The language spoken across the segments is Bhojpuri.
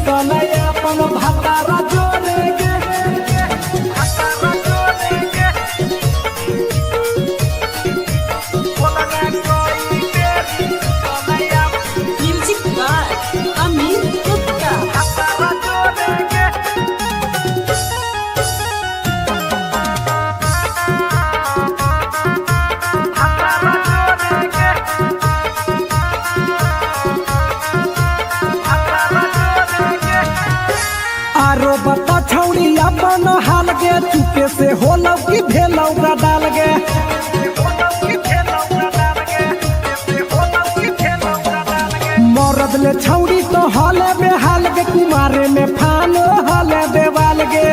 सुतल अपन भातारा जोरे के आरो बता छौड़ी अपन हाल गे चुपे से होलौ कि भेलौ का डाल गे मरद ले छौड़ी तो हले बेहाल गे कुमारे में फान हले देवाल गे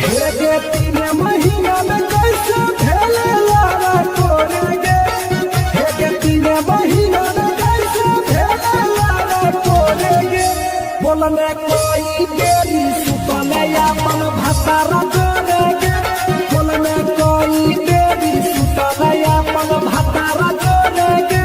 हे गे 3 महीना में कैसे भेले लारा तोरे गे हे गे 3 महीना में कैसे भेले लारा तोरे गे बोलने कोई बेरी सुतले अपन भातारा जोरे गे बोलने कोई बेरी सुतले अपन भातारा जोरे गे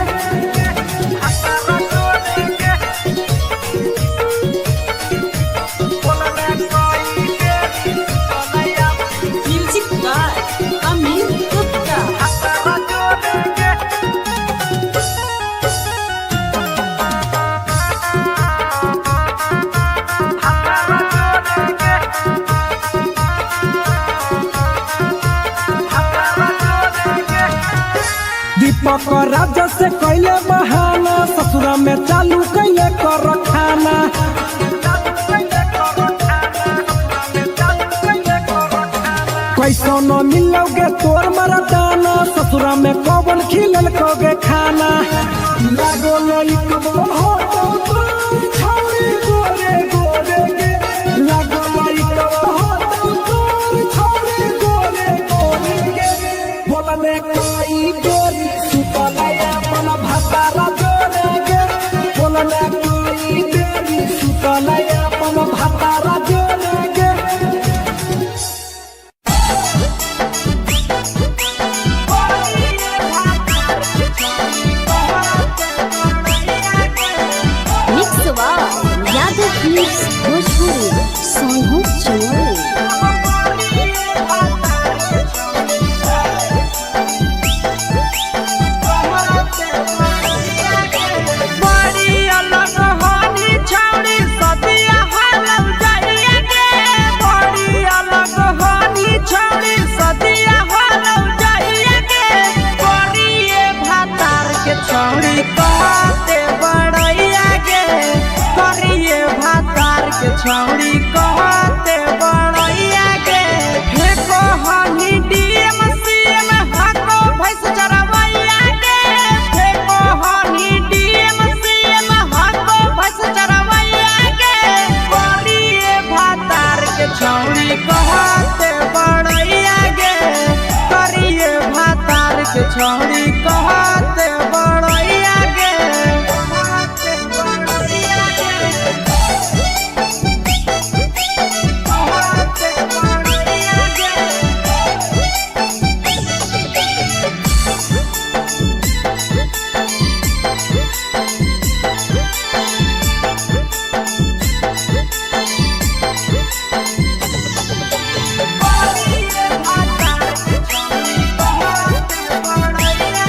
दीपक राजा से कैले बहाना ससुरा में चालू कैले कर खाना कैसो न मिलोगे तोर मरदाना ससुरा में कौन खिलल कोगे खाना लागो लइक हो तो छौरी गोरे गोरे गे लागो लइक हो तो छौरी गोरे गोरे गे बोलने कोई गोरी सुतले अपन भातारा जोरे गे बोलने कोई गोरी सुतले अपन भातारा जोरे गे भोजपुरी सॉन्ग चोरी छौड़ी कहते बड़ैया के फेको हनी डीएम सीएम हको भैंस चरवैया के फेको हनी डीएम सीएम हको भैंस चरवैया के करिए भातार के छौड़ी कहते बड़ैया के करिए भातार के छौड़ी कहते बड़ैया के बड़ैया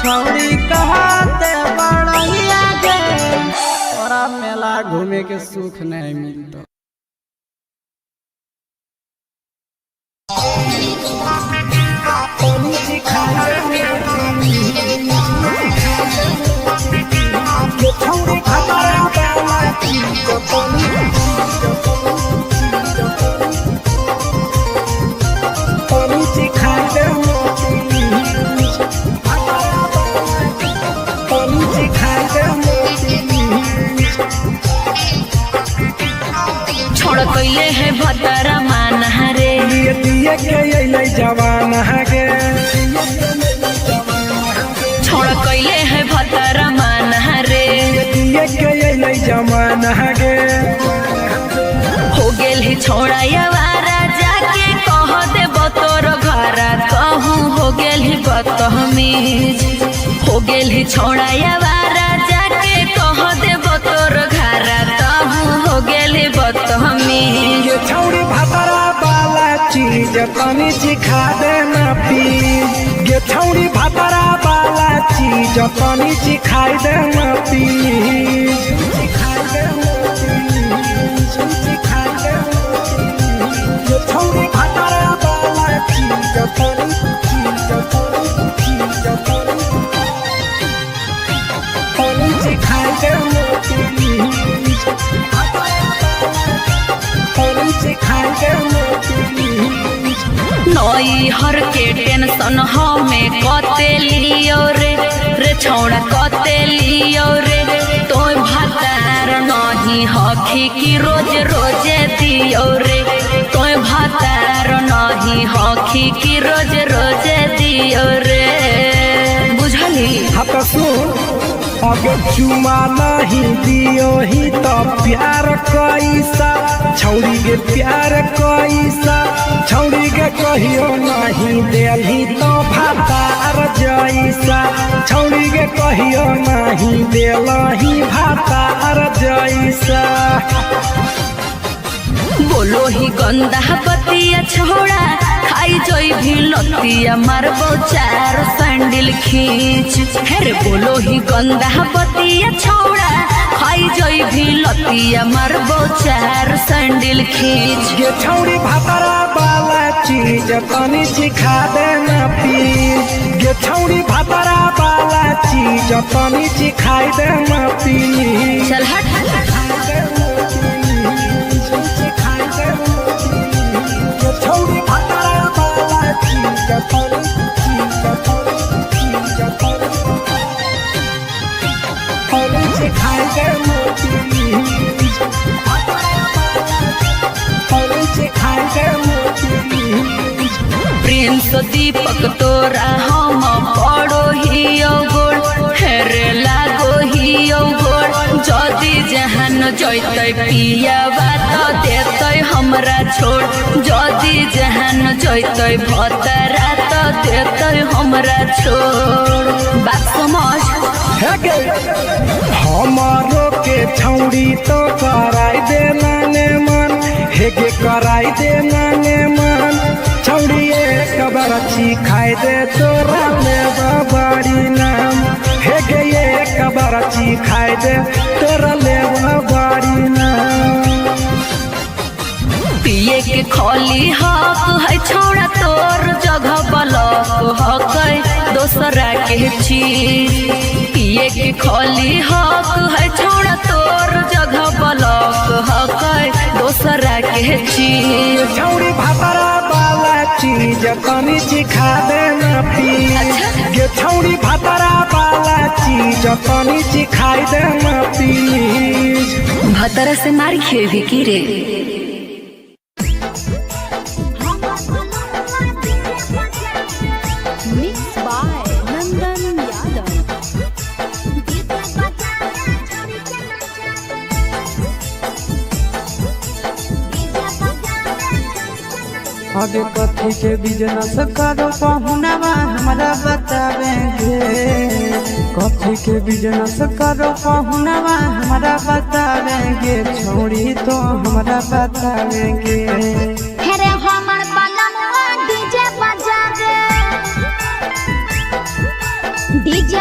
छौड़ी कहते बड़ैया गे तोरा मेला घूमे के सुख नहीं मिलता। छोड़ कैले है भतरा मान हरे दिए के अइले जवान गे छोड़ कैले है भतरा मान हरे दिए के अइले जवान गे हो गेल ही छोड़ा यवारा जाके कह दे बतोर घरा कहूँ हो गेल ही बतमीज हो गेल ही छोड़ा यवारा जाके कह दे बतोर घरा कहूँ हो गेल ही बतमीज ये छौड़ी भतरा वाला चीज तनी सिखा दे ना प्लीज ये छौड़ी भतरा वाला चीज तनी सिखाई दे ना प्लीज सिखाई दे ना प्लीज सिखाई दे ये छौड़ी भतरा वाला चीज तनी सिखाई दे ना प्लीज नई हर के टेंशन हमें कते लियो रे रे छौड़ा कते लियो रे तो भातार नहीं हखी की रोज रोजे दियो रे तो भातार नहीं हखी की रोज रोजे दियो रे बुझली हत सुन अगर चुमा नहीं दियो ही तो प्यार कैसा छौड़ी के प्यार कैसा छौड़ी के कहियो नहीं देलही तो भातार जैसा छौड़ी के कहियो नहीं देलही भातार जैसा बोलो ही गंदा बतिया छोड़ा खाई जोई भी लतिया मारबो चार सैंडल खींच हेरे बोलो ही गंदा बतिया छोड़ा खाई जोई भी लतिया मारबो चार सैंडल खींच ये छौड़ी भतरा वाला चीज तनी सिखा दे ना प्लीज ये छौड़ी भतरा वाला चीज तनी सिखाई दे ना प्लीज चल हट छौड़ी भतरा वाला चीज तनी सिखाई दे ना प्लीज तनी सिखाई दे ना प्लीज प्रिंस दीपक तोरा हम पड़ो ही गोड़ हेरे लागो ही गोड़ जदी जहान जैतै पिया बात देतै हमरा छोड़ जदी जहान जैतै भतरा तो देतै हमरा छोड़ बात समझ हमारो के छौड़ी तो कराई दे नाने मन हेगे कराई दे नाने मन छौड़ी एक बरछी खाई दे तोरा लेबा बड़ी नाम हेगे एक बरछी खाई दे तोरा लेबा बड़ी नाम पिए के खोली हक है छोड़ा तोर जगह बलक हक दोसरा के चीज पिए के खोली हक है छोड़ा तोर जगह बलक हक दोसरा के चीज छौड़ी भतरा वाला चीज तनी सिखा दे ना प्लीज ये छौड़ी भतरा वाला चीज तनी सिखाई दे ना प्लीज भतरा से मार खेबी की रे Mixed by Nandan Yadav. आगे कथी के बिजनेस करो पहुनवा हमरा बतावेंगे कथी के बिजनेस करो पहुनवा हमरा बतावेंगे छोड़ी तो हमरा बतावेंगे हेरे हमर बनमुआ डीजे बजा दे डीजे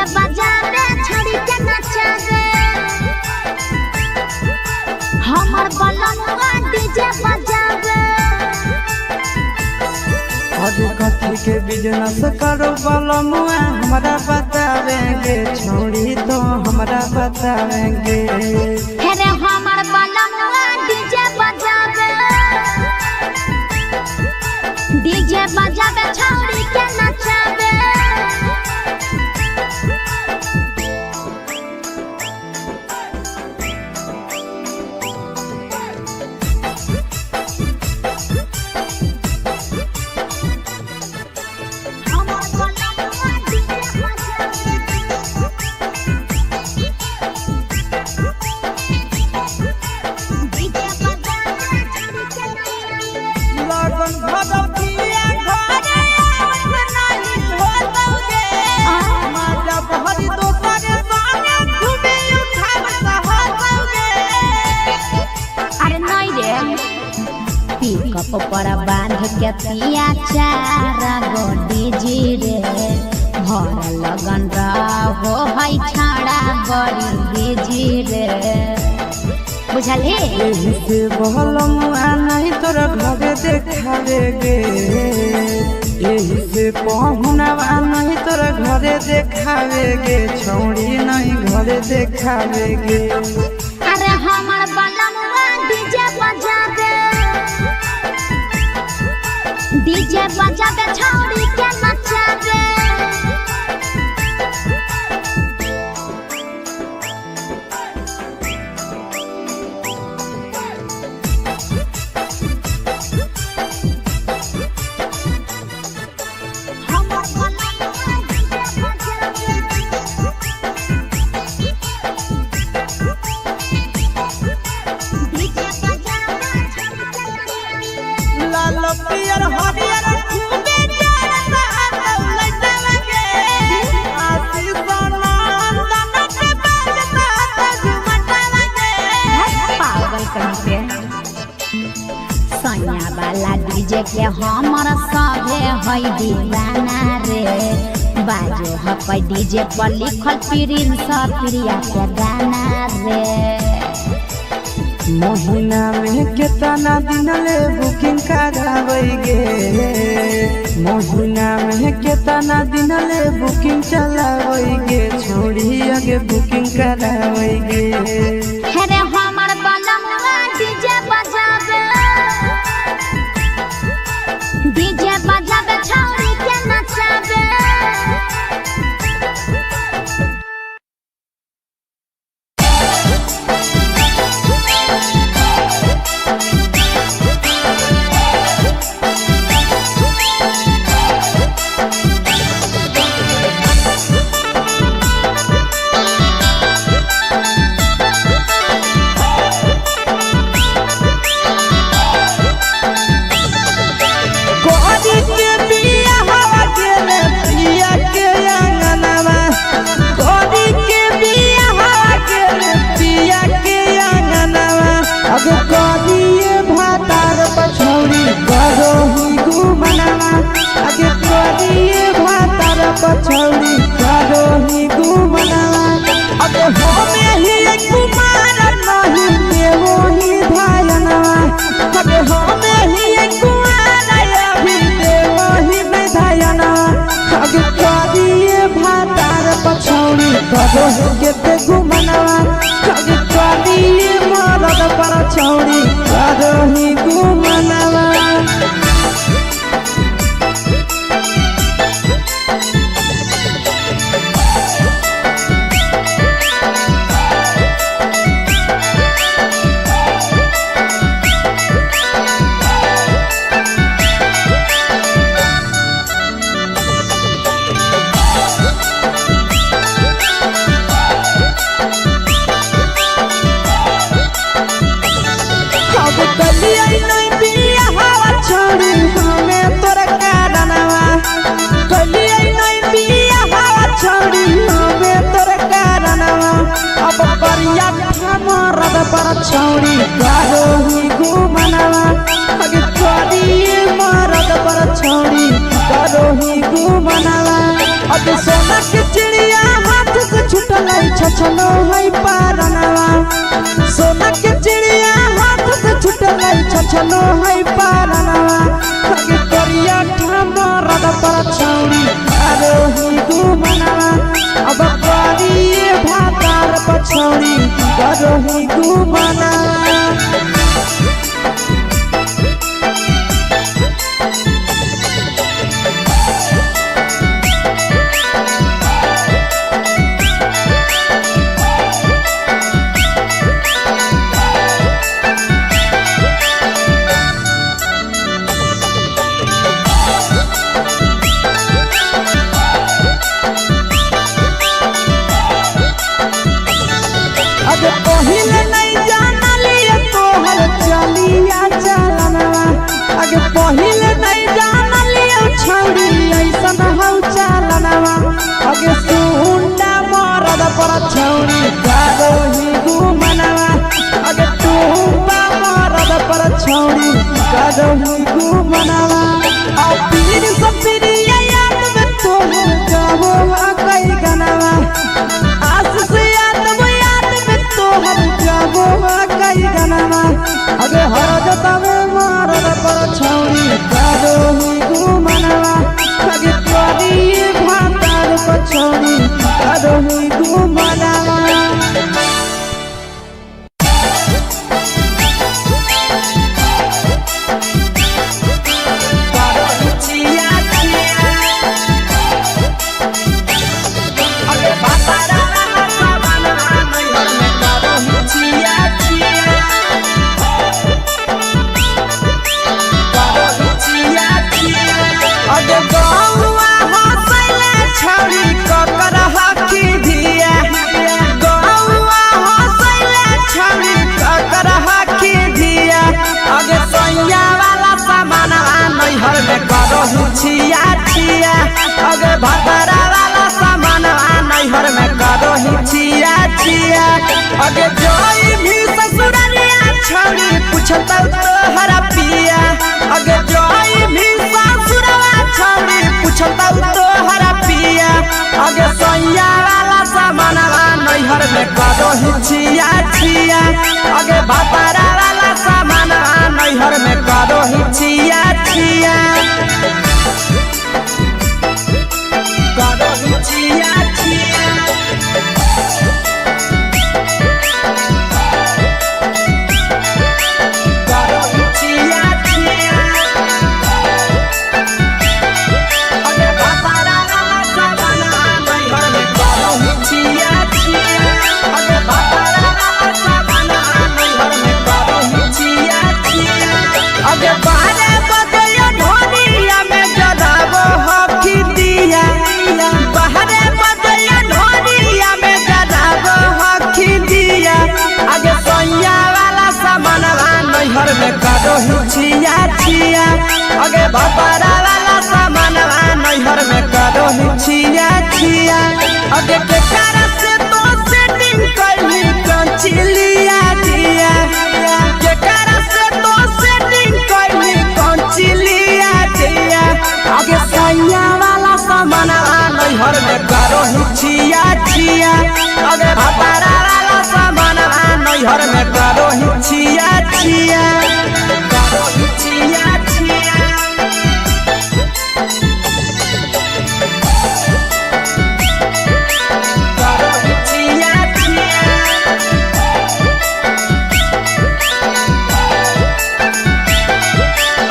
के बिजनेस करो बलमुआ हमारा बतावेंगे छोड़ी तो हमारा बतावेंगे हेरे हमर बलमुआ डीजे बजावे छौरी के नचावे ऊपर बांध के पिया चारा गोडी जी रे भर लगन रहो है छाड़ा बड़ी जी रे बुझली यही से बलमुआ नहीं तोरा घरे देखावेगे यही से पहुनवा नहीं तोरा घरे देखावेगे छोड़ी नहीं घरे देखावेगे अरे हमर बलमुआ डीजे बजावे छौरी के नचावे लाल पियर हरियर खूबे जरता लटलगे आशीष नंदन के बजता झुमटा लगे पागल कहीं पे सैया वाला डीजे के हमर सभे है दीवाना रे बाजो है डीजे पर लिखल प्रिंस प्रिया के गाना रे महीना में कितना दिन ले बुकिंग करावेगे महीना में कितना दिन ले बुकिंग चलावेगे छोड़ी आगे बुकिंग करावेगे हेरे हमर बलमुआ डीजे बजावे छौरी के नचावे पछौड़ी करो ही घुमना अब हमें ही कुमार नहीं देवो ही धायना अब हमें ही कुमार अभी देवो ही धायना अब करिए भातार पछौड़ी करो ही के घुमना अब करिए मरद पर छौड़ी करो ही घुमना छौड़ी करो ही घुमना अगे करिए मरद पर छौड़ी करो ही घुमना अगे सोना के चिड़िया हाथ से छूटल छछनो है पारना सोना के चिड़िया हाथ से छूटल छछनो है पारना अगे करिया मरद पर घुमना। अगे पहिले नहीं जानलिए तोहर चलिया चलनवा। अगे पहिले नहीं जानलिए छौरी ऐसन हौ चलनवा। अगे सुंडा मरद पर छौरी करोही घुमनवा। अगे टूपा मरद पर छौरी करोही घुमनवा। और पीर सपरी याद में तोहर जाबो कई गनवा। आशीष तोहर जाबो कई गनवा। अगे हर जतवे मरद पर छौरी करोही घुमनवा। अगे तोरी भातार पर छौरी करोही घुमनवा। छिया छिया अगे भतरा वाला सामान नैहर में करोही छिया छिया। अगे जोई भी ससुरालिया छौरी पूछत तोहरा पिया। अगे जोई भी ससुरवा छौरी पूछत तोहरा पिया। अगे सैया वाला सामान नैहर में करोही छिया छिया। अगे भतरा वाला सामान नैहर में करोही छिया छिया। छिया छिया करोही छिया छिया। अगे भतरा वाला सामान नैहर में करोही छिया छिया। अगे भतरा वाला सामान नैहर में करोही छिया छिया। अगे बारे बदलियो ढोलिया में जलाबो हकी दिया। बहरे बदलिया ढोलिया में जलाबो हकी दिया। अगे सैया वाला सामान नैहर में करोही छिया छिया। अगे भतरा वाला सामान नैहर में करोही छिया छिया। अगे केकरा से तो सेटिंग करली कंचिलिया दिया। केकरा से तो सेटिंग करली कंचिलिया दिया। अगे सैया वाला सामान नैहर में करोही छिया छिया। अगे भतरा वाला सामान नैहर में करोही छिया छिया। करोही छिया छिया। करोही छिया छिया।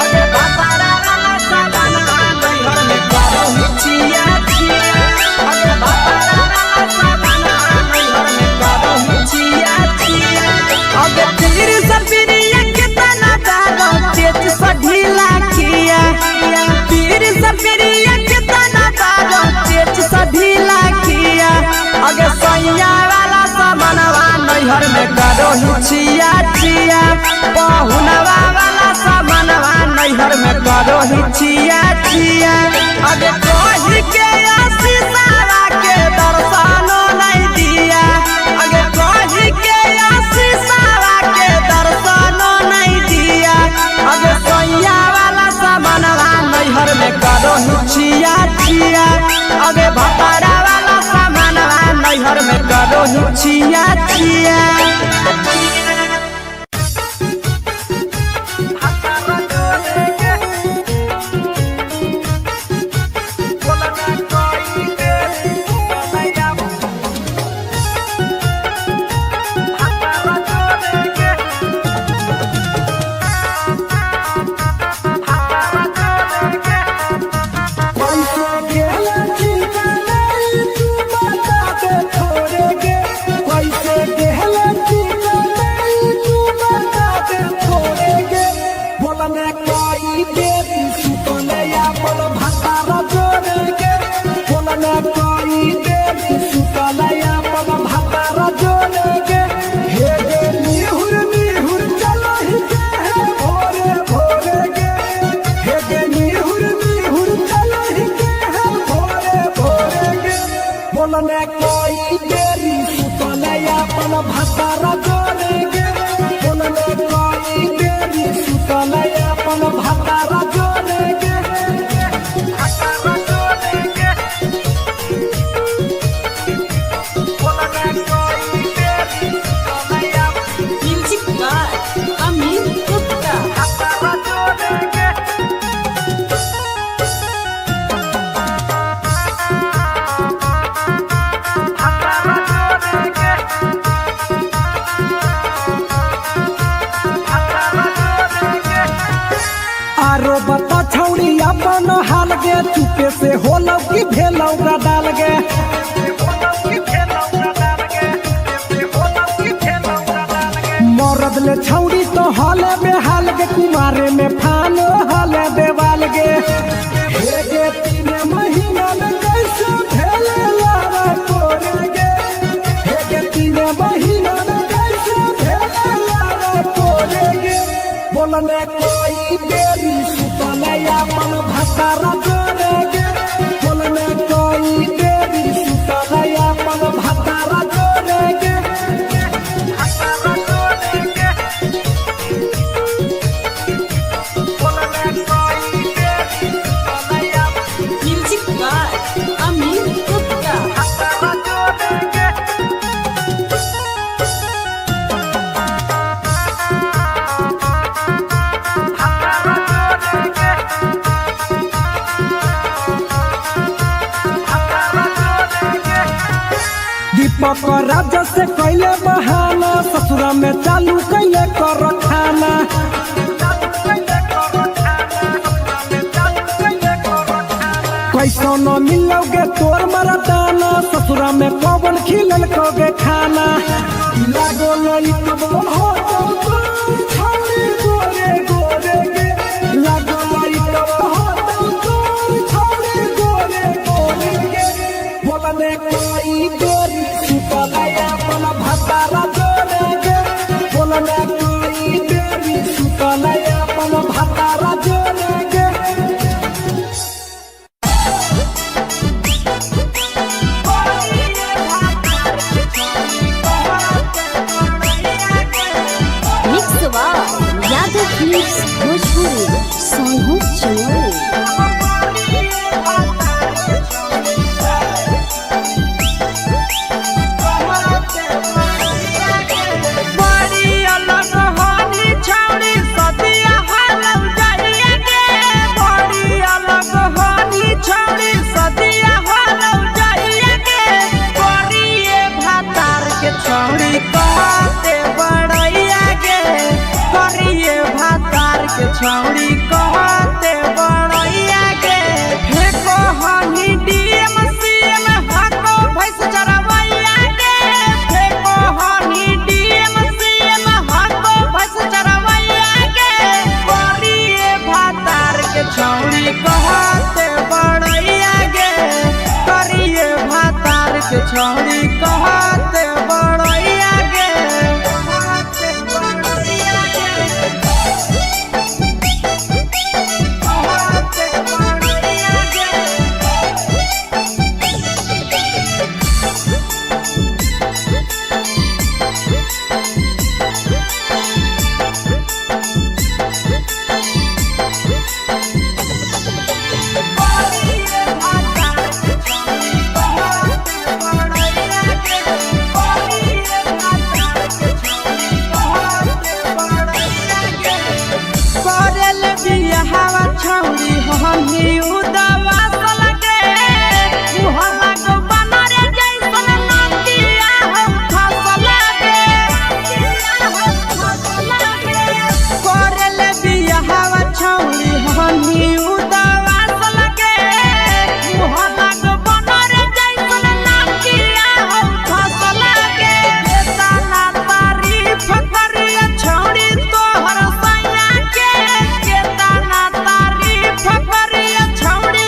अगे भतरा वाला सामान नैहर में करोही छिया छिया। अगे भतरा वाला सामान नैहर में करोही छिया छिया। अगे तीर सपिरिया कितना दारो तेज सढीला किया। तीर सपिरिया कितना दारो तेज सढीला किया। अगे सैया वाला सामान नैहर में करोही छिया छिया। पहुनवा वाला सामान नैहर में करोही छिया छिया। अगे कोही के आशीषवा के दर्शनो नहीं दिया। अगे कोही के आशीषवा के दर्शनो नहीं दिया। अगे सैया वाला सामान नैहर में करोही छिया छिया। अगे भतरा वाला सामान नैहर में करोही छिया छिया। भतारा जोड़ेंगे भतारा जोड़ेंगे बोलने कोई बेरी नया म्यूजिक बाय अमित गुप्ता। भतारा जोड़ेंगे आरो बता छौड़ी अपन हाल गे चुपे से होलौ की भेलौ डाल गे मरद ले छौड़ी तो हाले बेहाल गे कुमारे में फानो हाले देवाल गे हे गे 3 महीना में कैसे भेले लारा तोरे गे हे गे 3 महीना में कैसे भेले लारा तोरे गे बोलने कोई बेरी सुतले अपन भतारा जोड़े गे बोलने कोई बेरी सुतले अपन भतारा जोड़े गे भतारा जोड़े गे बोलने कोई बेरी सुतले अपन म्यूजिक बाय अमित गुप्ता। भतारा जोड़े गे दीपक राजा से कैले बहाना ससुरा में चालू कैले कर खाना कैसो न मिलोगे तोर मरदाना ससुरा में पवन खिलल कोगे खाना लागो लई कब हो छौरी गोरे गोरे गे लागो लई कब हो छौरी गोरे गोरे गे बोलने कोई गोरी सुतले अपन भतारा जोड़े गे बोलने कोई गोरी सुतले अपन भतारा जोड़े गे mix by Yadav films Bhojpuri Sonu चोरी। बड़ी अलग हानी छौड़ी सदिया हालम जाइए गे बड़ी अलग हानी छौड़ी सदिया हालम जाइए गे करिए भातार के छौड़ी कहते बड़ैया गे करिए भातार के छौड़ी कहते बड़ैया गे हे कहनी डीएम सीएम हको भैंस चरवैया गे हे कहनी डीएम सीएम हको भैंस चरवैया गे करिए भातार के छौड़ी कहते बड़ैया गे करिए भातार के छौड़ी कहते बड़ैया गे कहते बड़ैया गे कहते बड़ैया गे करल बियाहवा छौड़ी हमी उदवा सलगे मुहल्ला को बनरे जैसन नंदिया हम फसलगे करल बियाहवा छौड़ी हमी उदवा सलगे मुहल्ला को बनरे जैसन नंदिया हम फसलगे बेताना तारीफ करिए छौड़ी तोहर सैया के केतना तारीफ करिए छौड़ी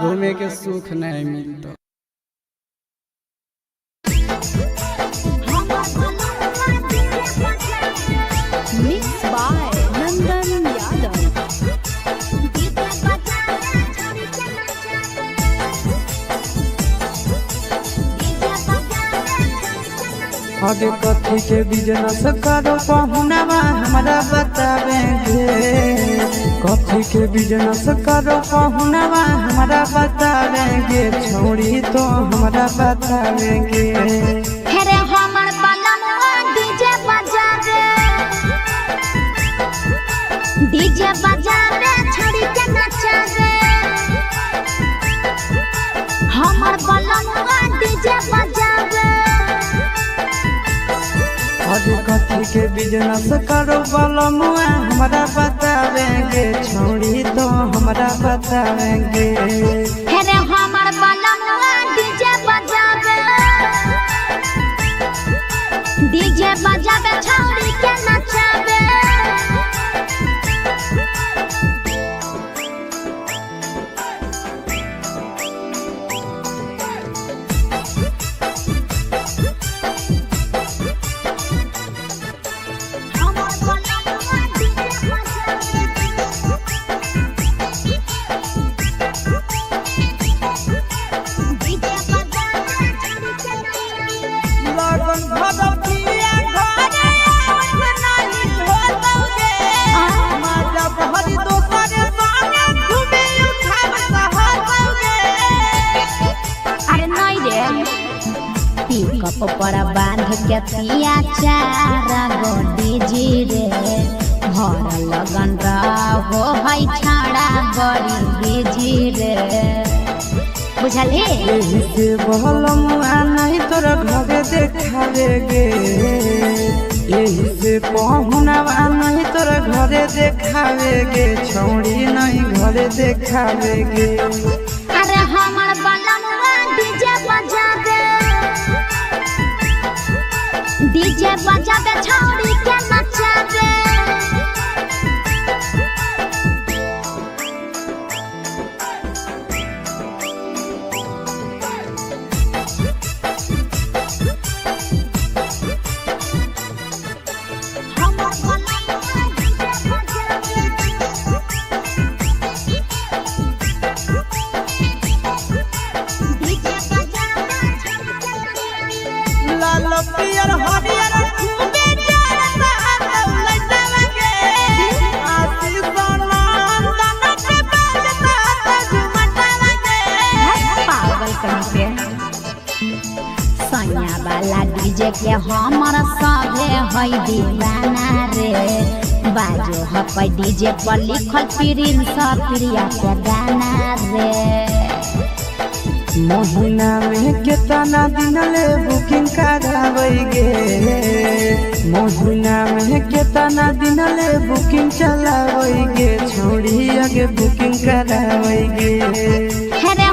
घूमे के सुख नहीं मिलता। मिक्स बाय नंदन यादव। आगे कथी के बिजनेस करो पहुनवा हमरा बतावेंगे। कथी के बिजनेस करो पहुनवा हमरा बतावेंगे। छोड़ी तो हमरा बतावेंगे। हेरे हमर बलमुआ डीजे बजावे छोड़ी के नचावे। हमर बलमुआ डीजे बजावे। आगे कथी के बिजनेस करो बलमुआ हमरा बतावेंगे। छोड़ी तो हमरा बतावेंगे। हेरे हमर बलमुआ डीजे बजावे छोड़ी के नचावे। पर बांध के पिया चारा गोडी जी रे। भर लगन रहो है छाड़ा बड़ी जी रे। बुझली यही से बलमुआ नहीं तोरा घरे देखावेगे। यही से पहुनवा नहीं तोरा घरे देखावेगे। छोड़ी नहीं घरे देखावेगे। अरे हमर बलमुआ डीजे बजावे छोड़ी के नचावे। लाल पियर हरियर खूबे चरता लइटावे। आशीष नंदन के बजता झुमटावे। पागल कहीं पे सैया वाला डीजे के हमर सभे है दीवाना रे। बाजो है डीजे पर लिखल प्रिंस प्रिया के गाना रे। महीना में कितना दिन ले बुकिंग करावेगे। महीना में कितना दिन ले बुकिंग चलावेगे। छोड़ी आगे बुकिंग करावेगे। हेरे